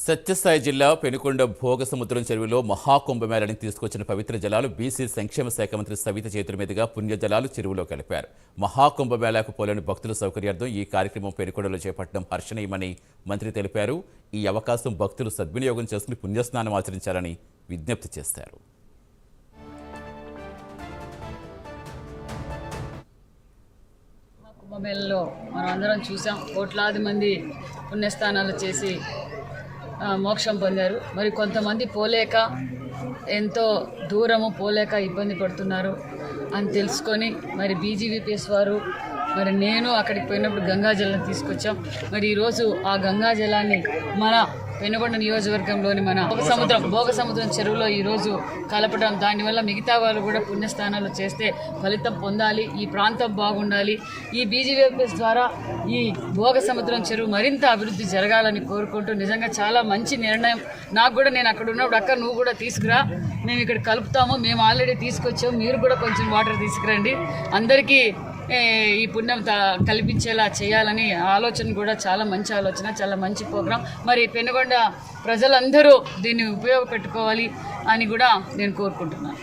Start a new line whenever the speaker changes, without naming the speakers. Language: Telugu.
సత్యసాయి జిల్లా పెనుకొండ భోగసముద్రం చెరువులో మహాకుంభమేళాని తీసుకొచ్చిన పవిత్ర జలాలు బీసీ సంక్షేమ శాఖ మంత్రి సవిత చేతుల మీదుగా పుణ్యజలాలు చెరువులో కలిపారు. మహాకుంభమేళాకు పోలేని భక్తుల సౌకర్యార్థం ఈ కార్యక్రమం పెనుకొండలో చేపట్టడం హర్షణీయమని మంత్రి తెలిపారు. ఈ అవకాశం భక్తులు సద్వినియోగం చేసుకుని పుణ్యస్నానం ఆచరించాలని విజ్ఞప్తి చేశారు.
కుంభమేళలో మనం అందరం చూసాం. కోట్లాది మంది పుణ్యస్థానాలు చేసి మోక్షం పొందారు. మరి కొంతమంది పోలేక ఎంతో దూరము పోలేక ఇబ్బంది పడుతున్నారు అని తెలుసుకొని మరి బీజీవీపీఎస్ వారు మరి నేను అక్కడికి పోయినప్పుడు గంగాజలాన్ని తీసుకొచ్చాం. మరి ఈరోజు ఆ గంగాజలాన్ని మన పెనుకొండ నియోజకవర్గంలోని మన భోగసముద్రం చెరువులో ఈరోజు కలపడం, దానివల్ల మిగతా వాళ్ళు కూడా పుణ్యస్థానాలు చేస్తే ఫలితం పొందాలి, ఈ ప్రాంతం బాగుండాలి. ఈ బీజీవీపీఎస్ ద్వారా ఈ భోగసముద్రం చెరువు మరింత అభివృద్ధి జరగాలని కోరుకుంటూ నిజంగా చాలా మంచి నిర్ణయం. నాకు కూడా నేను అక్కడ ఉన్నప్పుడు అక్క నువ్వు కూడా తీసుకురా, మేము ఇక్కడ కలుపుతాము, మేము ఆల్రెడీ తీసుకొచ్చాము, మీరు కూడా కొంచెం వాటర్ తీసుకురండి, అందరికీ ఈ పుణ్యం కల్పించేలా చేయాలని ఆలోచన కూడా చాలా మంచి ఆలోచన, చాలా మంచి ప్రోగ్రాం. మరి పెనుకొండ ప్రజలందరూ దీన్ని ఉపయోగపెట్టుకోవాలి అని కూడా నేను కోరుకుంటున్నాను.